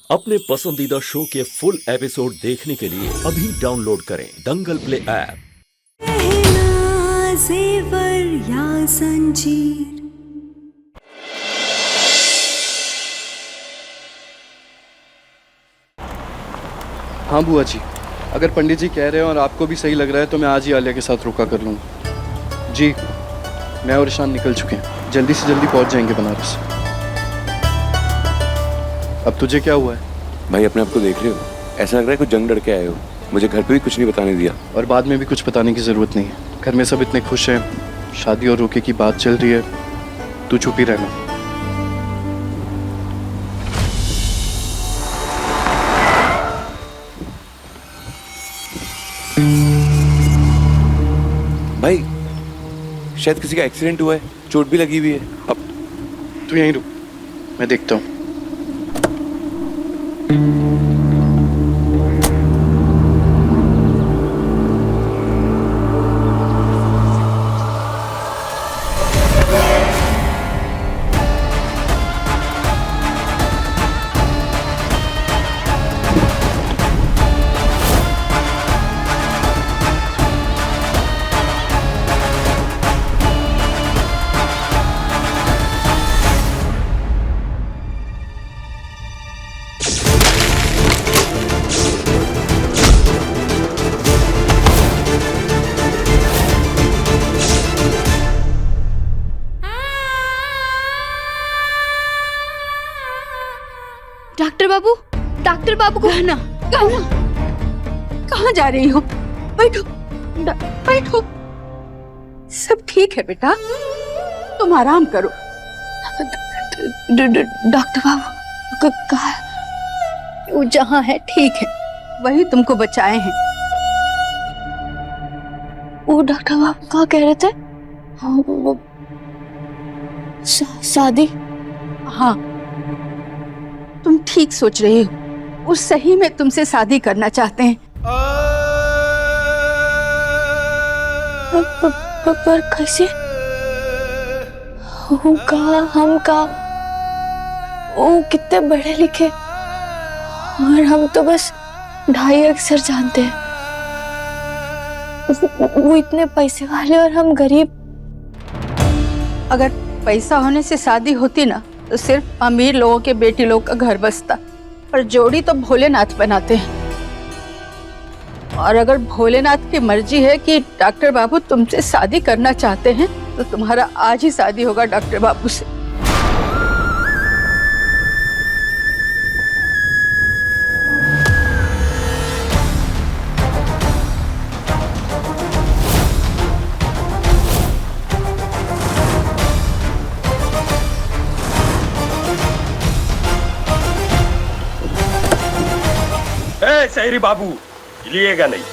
अपने पसंदीदा शो के फुल एपिसोड देखने के लिए अभी डाउनलोड करें दंगल प्ले ऐप। जेवर या संजीर। हाँ बुआ जी, अगर पंडित जी कह रहे हैं और आपको भी सही लग रहा है तो मैं आज ही आलिया के साथ रोका कर लूँगा। जी, मैं और ईशान निकल चुके हैं, जल्दी से जल्दी पहुँच जाएंगे बनारस। अब तुझे क्या हुआ है? भाई अपने आप को देख रहे हो, ऐसा लग रहा है कुछ जंग लड़ के आए हो। मुझे घर पे भी कुछ नहीं बताने दिया और बाद में भी कुछ बताने की ज़रूरत नहीं है। घर में सब इतने खुश हैं, शादी और रोके की बात चल रही है, तू चुप ही रहना। भाई शायद किसी का एक्सीडेंट हुआ है, चोट भी लगी हुई है। अब तू यहीं रुक, मैं देखता हूँ। डॉक्टर बाबू को कहना कहाँ जा रही हो? बैठो बैठो, सब ठीक है बेटा, तुम आराम करो। डॉक्टर बाबू कहा वो जहाँ है ठीक है, वही तुमको बचाए हैं। वो डॉक्टर बाबू क्या कह रहे थे? वो शादी? हाँ, तुम ठीक सोच रही हो, वो सही में तुमसे शादी करना चाहते हैं। पर कैसे? हम वो कितने पढ़े लिखे और हम तो बस 2.5 अक्षर जानते हैं। वो इतने पैसे वाले और हम गरीब। अगर पैसा होने से शादी होती ना तो सिर्फ अमीर लोगों के बेटी लोग का घर बसता, पर जोड़ी तो भोलेनाथ बनाते हैं। और अगर भोलेनाथ की मर्जी है कि डॉक्टर बाबू तुमसे शादी करना चाहते हैं तो तुम्हारा आज ही शादी होगा डॉक्टर बाबू से। शहरी बाबू हिलिएगा नहीं।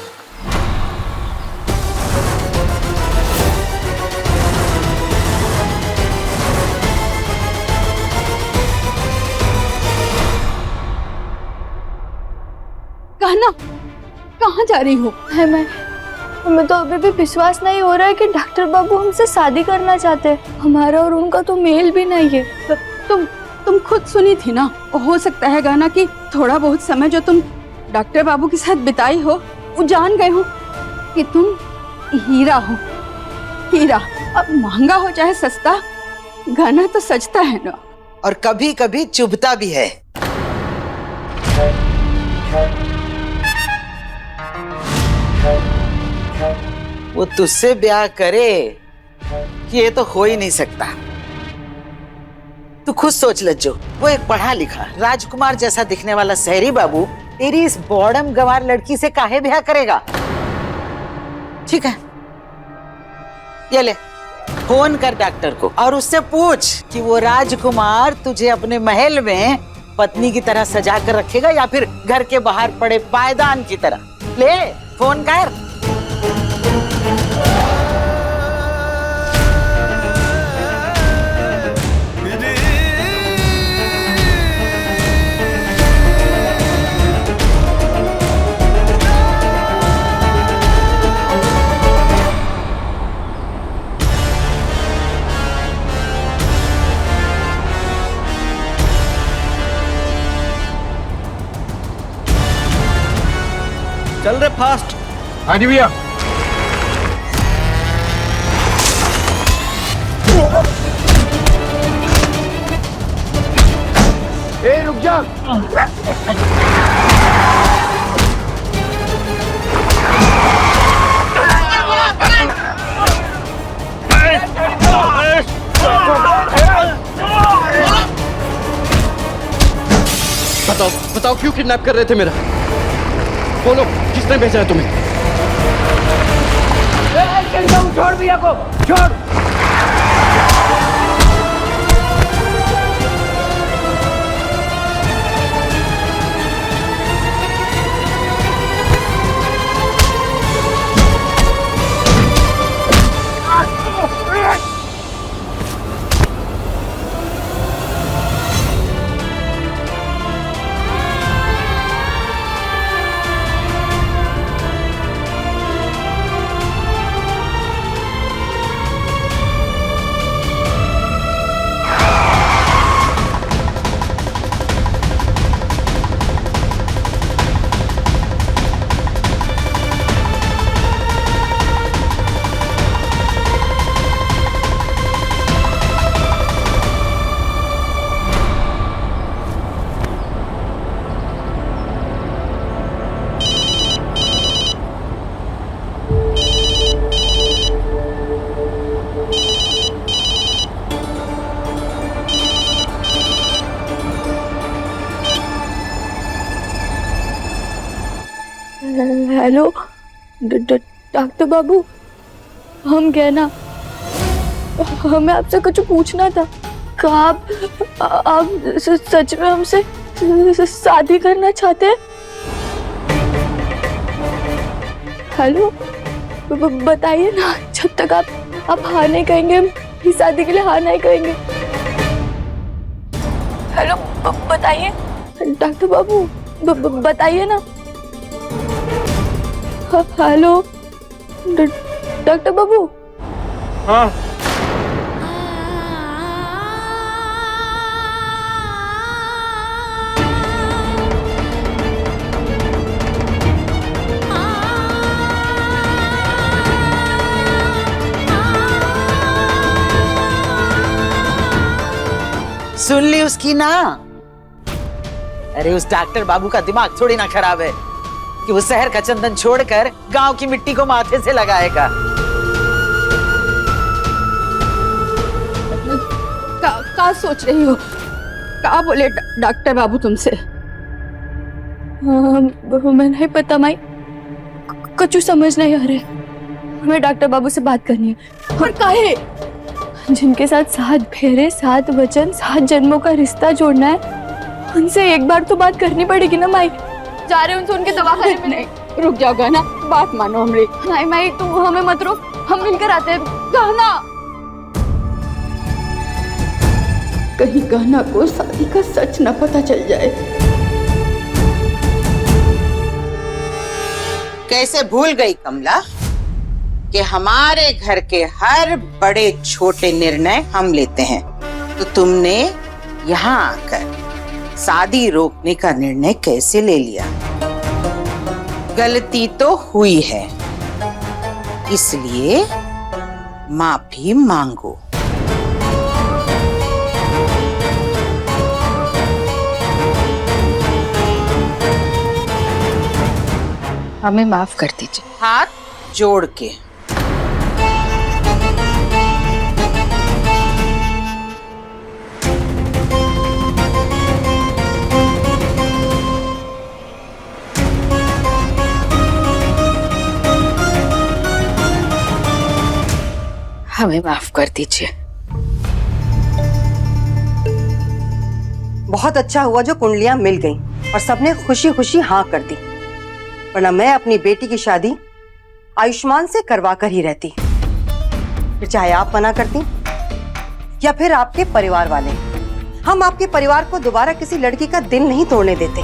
कहना कहाँ जा रही हो? हमें तो अभी भी विश्वास नहीं हो रहा है कि डॉक्टर बाबू हमसे शादी करना चाहते हैं। हमारा और उनका तो मेल भी नहीं है। तुम खुद सुनी थी ना, हो सकता है गाना कि थोड़ा बहुत समय जो तुम डॉक्टर बाबू के साथ बिताई हो, वो जान गए हो कि तुम हीरा हो। हीरा अब महंगा हो चाहे सस्ता, गाना तो सजता है ना, और कभी कभी चुभता भी है। वो तुझसे ब्याह करे कि ये तो हो ही नहीं सकता। तू खुद सोच लज्जो, वो एक पढ़ा लिखा राजकुमार जैसा दिखने वाला शहरी बाबू तेरी इस बॉर्डम गंवार लड़की से काहे ब्याह करेगा? ठीक है, ये ले, फोन कर डॉक्टर को और उससे पूछ कि वो राजकुमार तुझे अपने महल में पत्नी की तरह सजा कर रखेगा या फिर घर के बाहर पड़े पायदान की तरह। ले फोन कर। चल रहे फास्ट। हाँ जी भैया। ए रुक जा। बताओ बताओ क्यों किडनैप कर रहे थे मेरा? बोलो किसने भेजा है तुम्हें? छोड़ भैया को, छोड़। हेलो डॉक्टर बाबू, हम क्या ना, हमें आपसे कुछ पूछना था। क्या आप सच में हमसे शादी करना चाहते हैं? हेलो बताइए ना, जब तक आप हाँ नहीं कहेंगे हम इस शादी के लिए हाँ नहीं कहेंगे। हेलो बताइए डॉक्टर बाबू, बताइए ना। हेलो डॉक्टर बाबू। हाँ सुन ली उसकी ना। अरे उस डॉक्टर बाबू का दिमाग थोड़ी ना खराब है कि वो शहर का चंदन छोड़कर गांव की मिट्टी को माथे से लगाएगा। क्या सोच रही हो? क्या बोले डॉक्टर बाबू तुमसे? मैं नहीं पता माई, कुछ समझ नहीं आ रहा। हमें डॉक्टर बाबू से बात करनी है। और काहे? जिनके साथ 7 फेरे, 7 वचन, 7 जन्मों का रिश्ता जोड़ना है, उनसे एक बार तो बात करनी पड़ेगी ना माई। जा रहे उनसे उनके दवाखाने में। नहीं, रुक जाओ गाना, बात मानो हमरी। नहीं माई, तू हमें मत रोक, हम मिलकर आते हैं। गाना, कहीं गाना को शादी का सच न पता चल जाए। कैसे भूल गई कमला कि हमारे घर के हर बड़े छोटे निर्णय हम लेते हैं, तो तुमने यहाँ आकर शादी रोकने का निर्णय कैसे ले लिया? गलती तो हुई है, इसलिए माफी मांगो। हमें माफ कर दीजिए। हाथ जोड़ के। हमें माफ कर दीजिए। बहुत अच्छा हुआ जो कुंडलियां मिल गईं और सबने खुशी खुशी हाँ कर दी, वरना मैं अपनी बेटी की शादी आयुष्मान से करवा कर ही रहती। फिर चाहे आप मना करती या फिर आपके परिवार वाले, हम आपके परिवार को दोबारा किसी लड़की का दिल नहीं तोड़ने देते।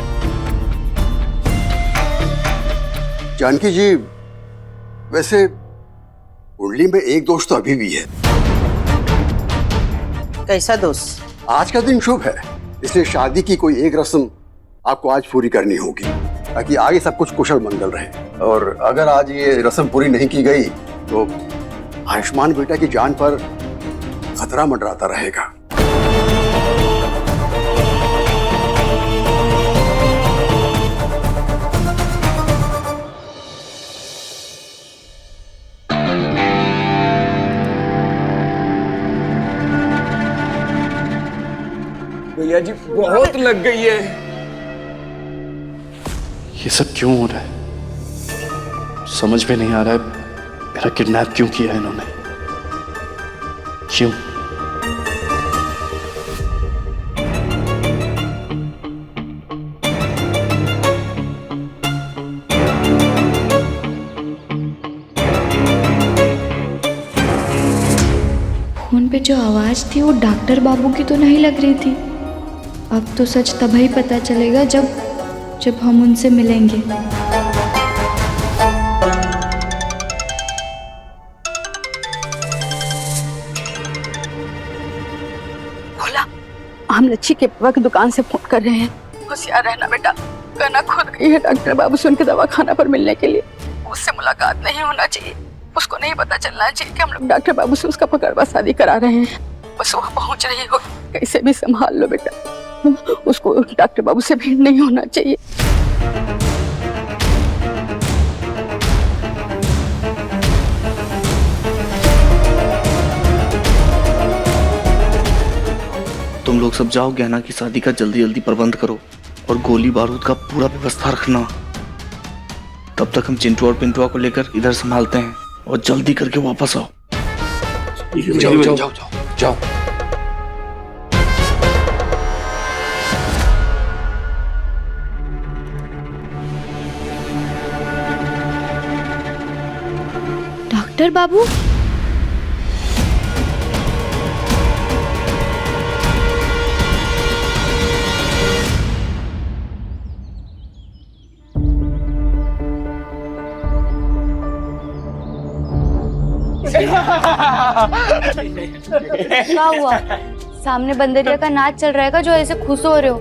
जानकी जी, वैसे कुंडली में एक दोष तो अभी भी है। कैसा दोष? आज का दिन शुभ है, इसलिए शादी की कोई एक रस्म आपको आज पूरी करनी होगी। ताकि आगे सब कुछ कुशल मंगल रहे। और अगर आज ये रस्म पूरी नहीं की गई तो आयुष्मान बेटा की जान पर खतरा मंडराता रहेगा। भैया जी बहुत लग गई है। ये सब क्यों हो रहा है समझ में नहीं आ रहा है। मेरा किडनैप क्यों किया है इन्होंने? क्यों? फोन पे जो आवाज थी वो डॉक्टर बाबू की तो नहीं लग रही थी। अब तो सच तभी पता चलेगा जब हम उनसे मिलेंगे। भोला, हम लच्छी के पापा की दुकान से फोन कर रहे हैं। होशियार रहना बेटा, कहना खुद गई है डॉक्टर बाबू से उनके दवाखाना पर मिलने के लिए। उससे मुलाकात नहीं होना चाहिए, उसको नहीं पता चलना चाहिए कि हम लोग डॉक्टर बाबू से उसका पकड़वा शादी करा रहे हैं। बस वो पहुंच रही हो, कैसे भी संभाल लो बेटा, उसको डॉक्टर बाबू से भीड़ नहीं होना चाहिए। तुम लोग सब जाओ, गहना की शादी का जल्दी जल्दी प्रबंध करो और गोली बारूद का पूरा व्यवस्था रखना। तब तक हम चिंटू और पिंटुआ को लेकर इधर संभालते हैं और जल्दी करके वापस आओ। जाओ जाओ जाओ जाओ। डॉक्टर बाबू, क्या हुआ? सामने बंदरिया का नाच चल रहा है जो ऐसे खुश हो रहे हो?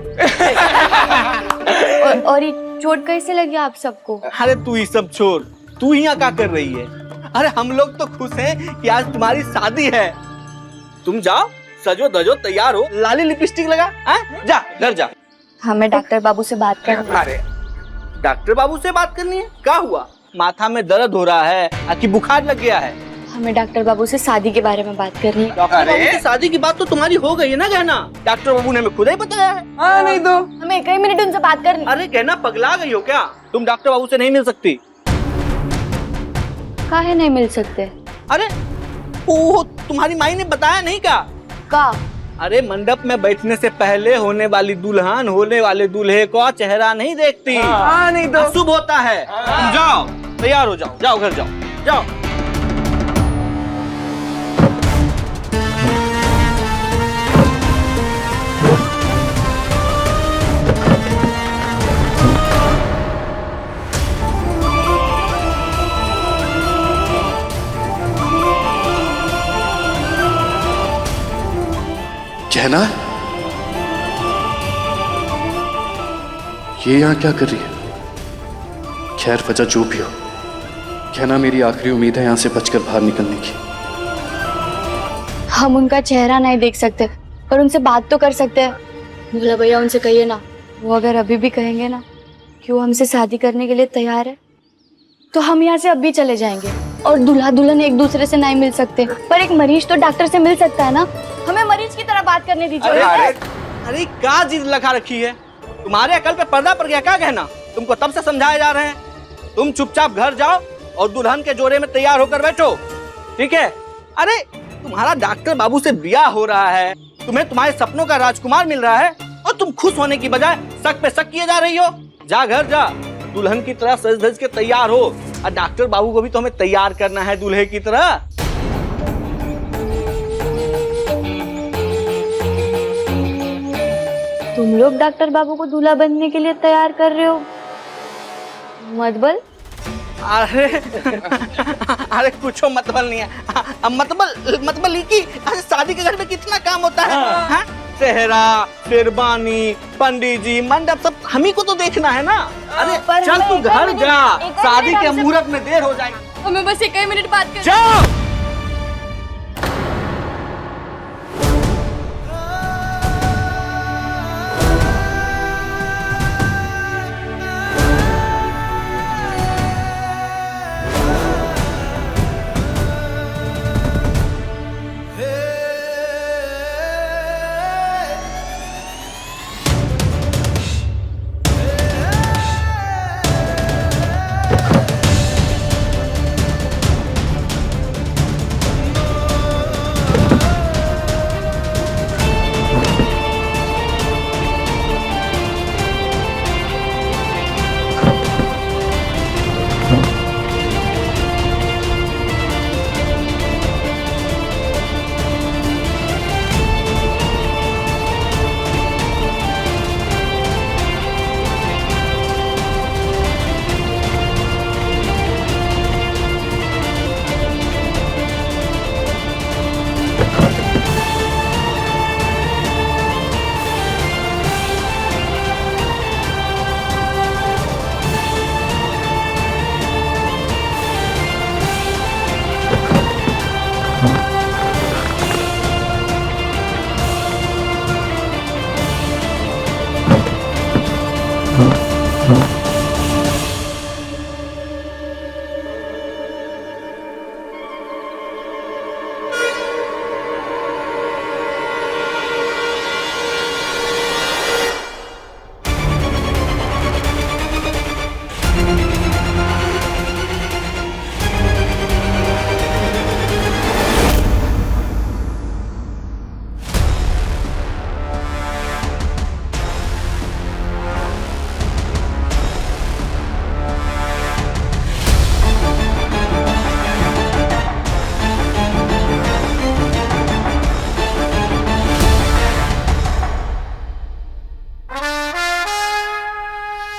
और ये चोट कैसे लगी आप सबको? अरे तू ही सब छोड़, तू यहाँ क्या कर रही है? अरे हम लोग तो खुश हैं कि आज तुम्हारी शादी है। तुम जाओ, सजो धजो, तैयार हो, लाली लिपस्टिक लगा, जा घर जा। हमें डॉक्टर बाबू से बात करनी है। अरे डॉक्टर बाबू से बात करनी है? क्या हुआ? माथा में दर्द हो रहा है कि बुखार लग गया है? हमें डॉक्टर बाबू से शादी के बारे में बात करनी है। डॉक्टर बाबू की शादी की बात तो तुम्हारी हो गई है ना गहना? डॉक्टर बाबू ने हमें खुद ही बताया है। हाँ नहीं तो हमें एक ही मिनट उनसे बात करनी। अरे गहना पगला गई हो क्या? तुम डॉक्टर बाबू से नहीं मिल सकती। काहे नहीं मिल सकते? अरे वो तुम्हारी माई ने बताया नहीं क्या? का? अरे मंडप में बैठने से पहले होने वाली दुल्हन होने वाले दूल्हे का चेहरा नहीं देखती। हाँ नहीं तो शुभ होता है। तुम जाओ, तैयार हो जाओ, जाओ घर जाओ, जाओ। कहना ये यहाँ क्या कर रही है? खैर वजह जो भी हो, कहना मेरी आखिरी उम्मीद है यहाँ से बचकर बाहर निकलने की। हम उनका चेहरा नहीं देख सकते पर उनसे बात तो कर सकते हैं। भोला भैया उनसे कहिए ना, वो अगर अभी भी कहेंगे ना कि वो हमसे शादी करने के लिए तैयार है तो हम यहाँ से अभी चले जाएंगे। और दूल्हा दुल्हन एक दूसरे से नहीं मिल सकते, पर एक मरीज तो डॉक्टर से मिल सकता है ना। हमें मरीज की तरह बात करने दीजिए। अरे क्या जिद लगा रखी है? तुम्हारे अकल पे पर्दा पड़ गया क्या कहना? तुमको तब से समझाए जा रहे हैं। तुम चुपचाप घर जाओ और दुल्हन के जोड़े में तैयार होकर बैठो, ठीक है? अरे तुम्हारा डॉक्टर बाबू से ब्याह हो रहा है, तुम्हें तुम्हारे सपनों का राजकुमार मिल रहा है और तुम खुश होने की बजाय शक पे शक किए जा रही हो। जा घर जा, दुल्हन की तरह सज धज के तैयार हो। और डॉक्टर बाबू को भी तो हमें तैयार करना है दूल्हे की तरह। तुम लोग डॉक्टर बाबू को दूल्हा बनने के लिए तैयार कर रहे हो? मतबल? अरे अरे कुछ मतबल नहीं है। मतबल की शादी के घर में कितना काम होता है। सेहरा, शेरवानी, पंडित जी, मंडप सब हम ही को तो देखना है ना। अरे पर चल हमें तू एक घर मिनट- जा, एक शादी मिनट के हमसे- मुहूर्त में देर हो जाएगी। हमें बस 1 मिनट बात कर। जाओ।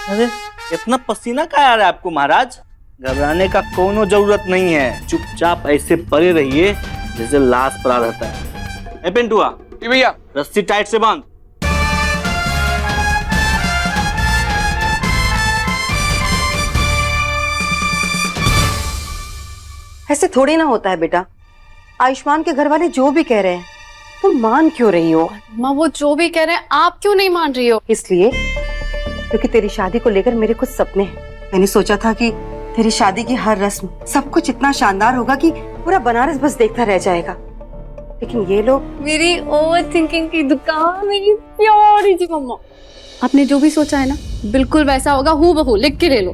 अरे इतना पसीना क्या आ रहा है आपको महाराज? घबराने का कोनो जरूरत नहीं है, चुपचाप ऐसे पड़े रहिए जैसे लाश पड़ा रहता है। ए पिंटुआ, जी भैया। रस्सी टाइट से बांध। ऐसे थोड़ी ना होता है बेटा। आयुष्मान के घर वाले जो भी कह रहे हैं तुम मान क्यों रही हो? माँ वो जो भी कह रहे हैं आप क्यों नहीं मान रही हो? इसलिए क्योंकि तेरी शादी को लेकर मेरे कुछ सपने हैं। मैंने सोचा था कि तेरी शादी की हर रस्म सब कुछ इतना शानदार होगा कि पूरा बनारस बस देखता रह जाएगा, लेकिन ये लोग। मेरी ओवर थिंकिंग की दुकान, मेरी प्यारी जी मम्मा। आपने जो भी सोचा है ना बिल्कुल वैसा होगा, हूबहू लिख के ले लो।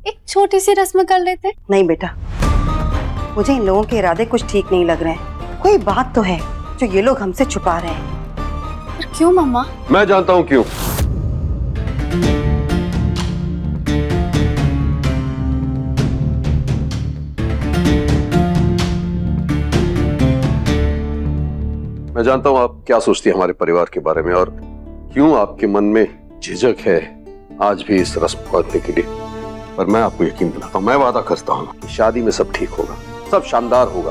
एक छोटी सी रस्म कर लेते। नहीं बेटा, मुझे इन लोगों के इरादे कुछ ठीक नहीं लग रहे हैं। कोई बात तो है जो ये लोग हमसे छुपा रहे हैं। क्यों मम्मा? मैं जानता हूँ क्यों। मैं जानता हूँ आप क्या सोचती हैं हमारे परिवार के बारे में और क्यों आपके मन में झिझक है आज भी इस रस्म को करने के लिए। पर मैं आपको यकीन दिलाता हूँ, मैं वादा करता हूँ कि शादी में सब ठीक होगा, सब शानदार होगा।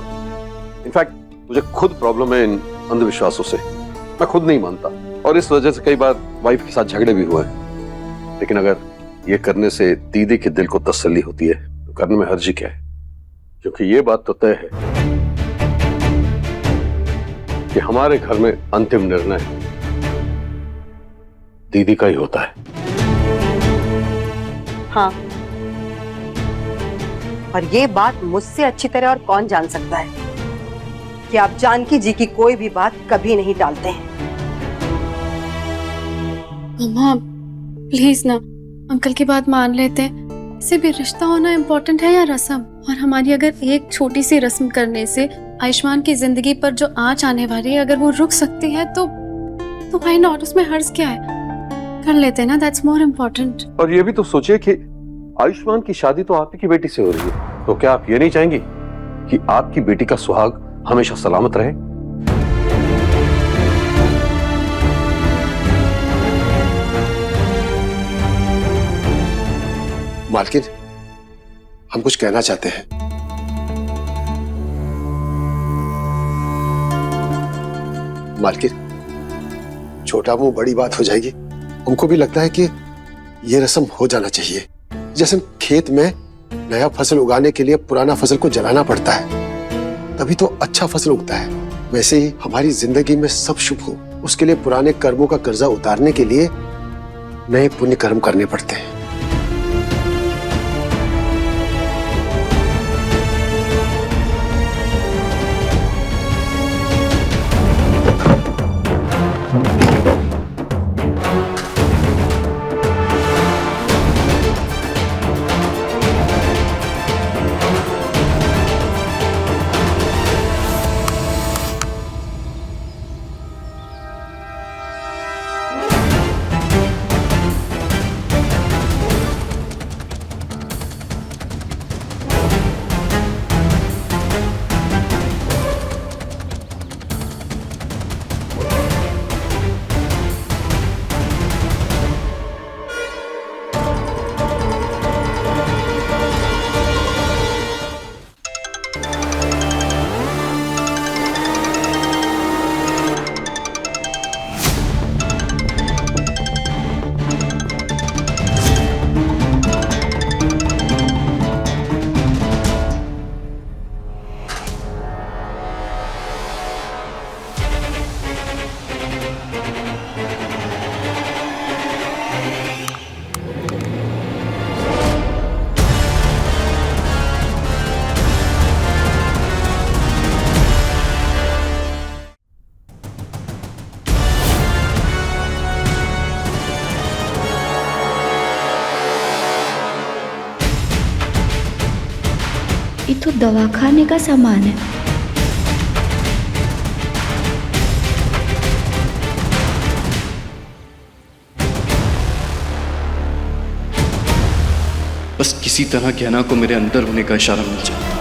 इनफैक्ट मुझे खुद प्रॉब्लम है इन अंधविश्वासों से, मैं खुद नहीं मानता और इस वजह से कई बार वाइफ के साथ झगड़े भी हुए हैं। लेकिन अगर ये करने से दीदी के दिल को तसल्ली होती है तो करने में हर्जी क्या है, क्योंकि ये बात तो तय है कि हमारे घर में अंतिम निर्णय दीदी का ही होता है। हाँ, और ये बात मुझसे अच्छी तरह और कौन जान सकता है कि आप जानकी जी की कोई भी बात कभी नहीं टालते हैं। मम्मा प्लीज ना, अंकल की बात मान लेते हैं। इससे भी रिश्ता होना इम्पोर्टेंट है या रस्म? और हमारी अगर एक छोटी सी रस्म करने से आयुष्मान की जिंदगी पर जो आंच आने वाली है अगर वो रुक सकती है तो व्हाई नॉट? उसमें हर्ज क्या है? कर लेते हैं ना, दैट्स मोर इम्पोर्टेंट। और ये भी तो सोचिए कि आयुष्मान की शादी तो आप ही की बेटी से हो रही है, तो क्या आप ये नहीं चाहेंगी कि आपकी बेटी का सुहाग हमेशा सलामत रहे? मालकिन, हम कुछ कहना चाहते हैं। मालकिन, छोटा मुंह बड़ी बात हो जाएगी। उनको भी लगता है कि ये रस्म हो जाना चाहिए। जैसे खेत में नया फसल उगाने के लिए पुराना फसल को जलाना पड़ता है, तभी तो अच्छा फसल उगता है। वैसे ही हमारी जिंदगी में सब शुभ हो, उसके लिए पुराने कर्मों का कर्जा उतारने के लिए नए पुण्य कर्म करने पड़ते हैं। ये तो दवाखाने का सामान है। बस किसी तरह गहना को मेरे अंदर होने का इशारा मिल जाए।